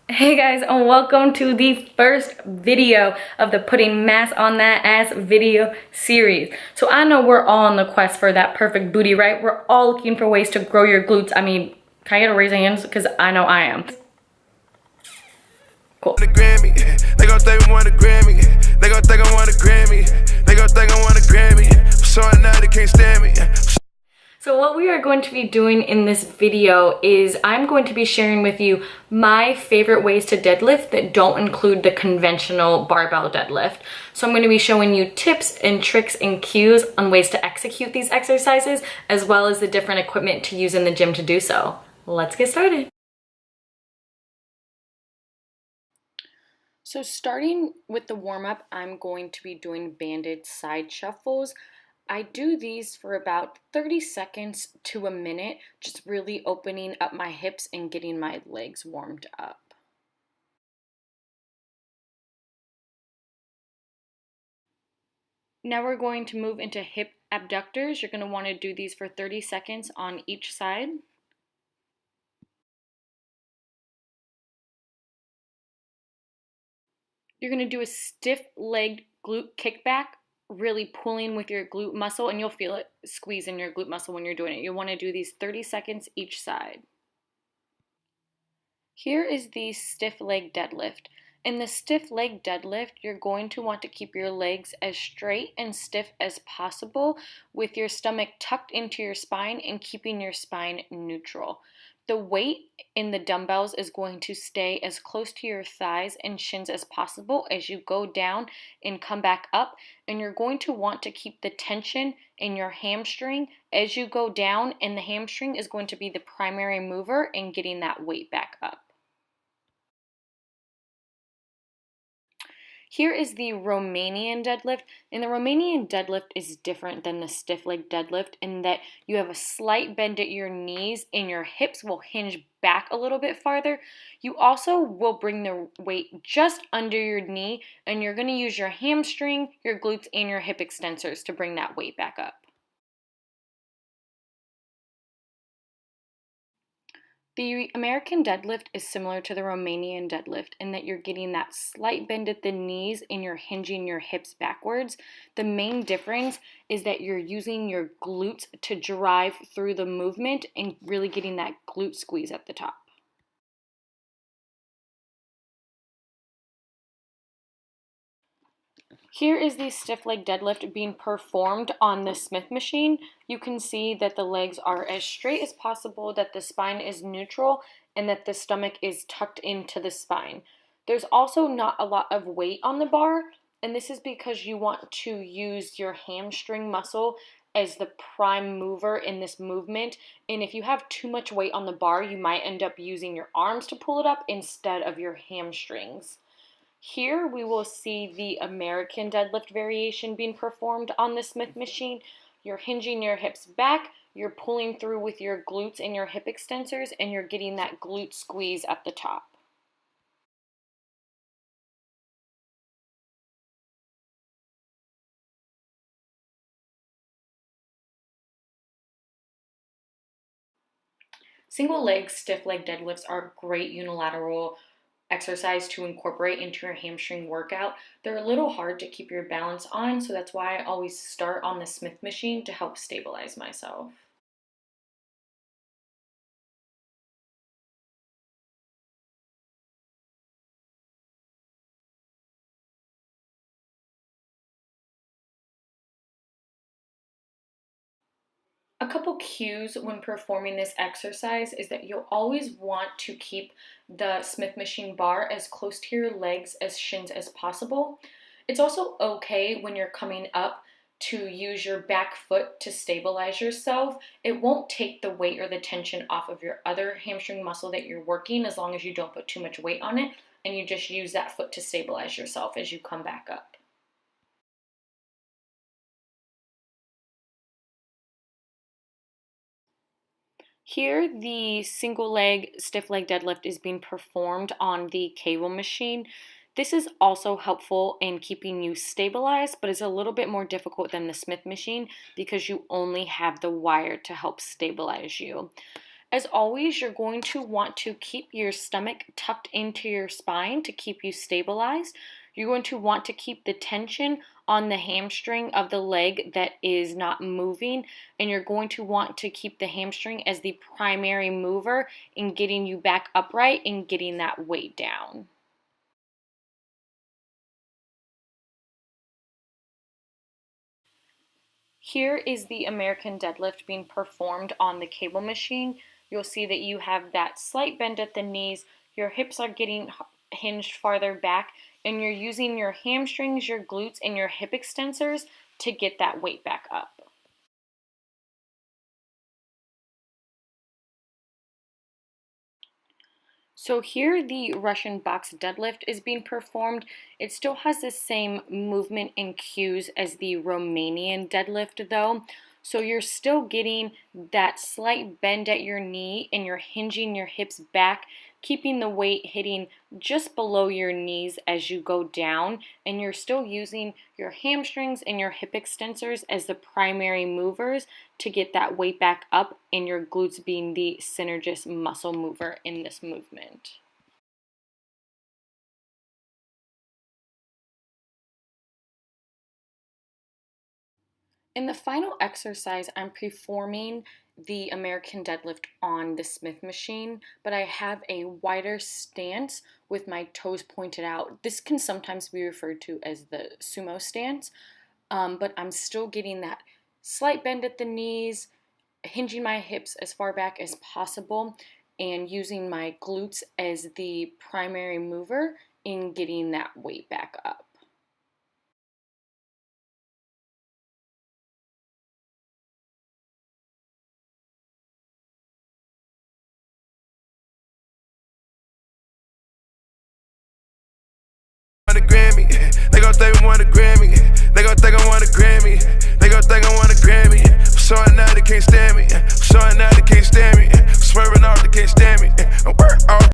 Hey guys, and welcome to the first video of the Putting Mass on That Ass video series. So I know we're all on the quest for that perfect booty, right? We're all looking for ways to grow your glutes. I mean, can I get a raise of hands? Because I know I am. Cool. They gon' think I want a Grammy. They gon' think I want a Grammy. They gon' think I want a Grammy. So now they can't stand me. So what we are going to be doing in this video is I'm going to be sharing with you my favorite ways to deadlift that don't include the conventional barbell deadlift. So I'm going to be showing you tips and tricks and cues on ways to execute these exercises, as well as the different equipment to use in the gym to do so. Let's get started. So starting with the warm-up, I'm going to be doing banded side shuffles. I do these for about 30 seconds to a minute, just really opening up my hips and getting my legs warmed up. Now we're going to move into hip abductors. You're going to want to do these for 30 seconds on each side. You're going to do a stiff-legged glute kickback, really pulling with your glute muscle, and you'll feel it squeeze in your glute muscle when you're doing it. You want to do these 30 seconds each side. Here is the stiff leg deadlift. In the stiff leg deadlift, you're going to want to keep your legs as straight and stiff as possible with your stomach tucked into your spine and keeping your spine neutral. The weight in the dumbbells is going to stay as close to your thighs and shins as possible as you go down and come back up, and you're going to want to keep the tension in your hamstring as you go down, and the hamstring is going to be the primary mover in getting that weight back up. Here is the Romanian deadlift, and the Romanian deadlift is different than the stiff leg deadlift in that you have a slight bend at your knees and your hips will hinge back a little bit farther. You also will bring the weight just under your knee, and you're going to use your hamstring, your glutes, and your hip extensors to bring that weight back up. The American deadlift is similar to the Romanian deadlift in that you're getting that slight bend at the knees and you're hinging your hips backwards. The main difference is that you're using your glutes to drive through the movement and really getting that glute squeeze at the top. Here is the stiff leg deadlift being performed on the Smith machine. You can see that the legs are as straight as possible, that the spine is neutral, and that the stomach is tucked into the spine. There's also not a lot of weight on the bar, and this is because you want to use your hamstring muscle as the prime mover in this movement. And if you have too much weight on the bar, you might end up using your arms to pull it up instead of your hamstrings. Here we will see the American deadlift variation being performed on the Smith machine. You're hinging your hips back, you're pulling through with your glutes and your hip extensors, and you're getting that glute squeeze at the top. Single leg stiff leg deadlifts are a great unilateral exercise to incorporate into your hamstring workout. They're a little hard to keep your balance on, so that's why I always start on the Smith machine to help stabilize myself. A couple cues when performing this exercise is that you'll always want to keep the Smith machine bar as close to your legs as shins as possible. It's also okay when you're coming up to use your back foot to stabilize yourself. It won't take the weight or the tension off of your other hamstring muscle that you're working as long as you don't put too much weight on it and you just use that foot to stabilize yourself as you come back up. Here, the single leg stiff leg deadlift is being performed on the cable machine. This is also helpful in keeping you stabilized, but is a little bit more difficult than the Smith machine because you only have the wire to help stabilize you. As always, you're going to want to keep your stomach tucked into your spine to keep you stabilized. You're going to want to keep the tension on the hamstring of the leg that is not moving, and you're going to want to keep the hamstring as the primary mover in getting you back upright and getting that weight down. Here is the American deadlift being performed on the cable machine. You'll see that you have that slight bend at the knees, your hips are getting hinged farther back, and you're using your hamstrings, your glutes, and your hip extensors to get that weight back up. So here the Russian box deadlift is being performed. It still has the same movement and cues as the Romanian deadlift though. So you're still getting that slight bend at your knee and you're hinging your hips back, keeping the weight hitting just below your knees as you go down, and you're still using your hamstrings and your hip extensors as the primary movers to get that weight back up, and your glutes being the synergist muscle mover in this movement. In the final exercise, I'm performing the American deadlift on the Smith machine, but I have a wider stance with my toes pointed out. This can sometimes be referred to as the sumo stance, but I'm still getting that slight bend at the knees, hinging my hips as far back as possible, and using my glutes as the primary mover in getting that weight back up. Want a Grammy. They gon' think we want a Grammy. They gon' think I want a Grammy.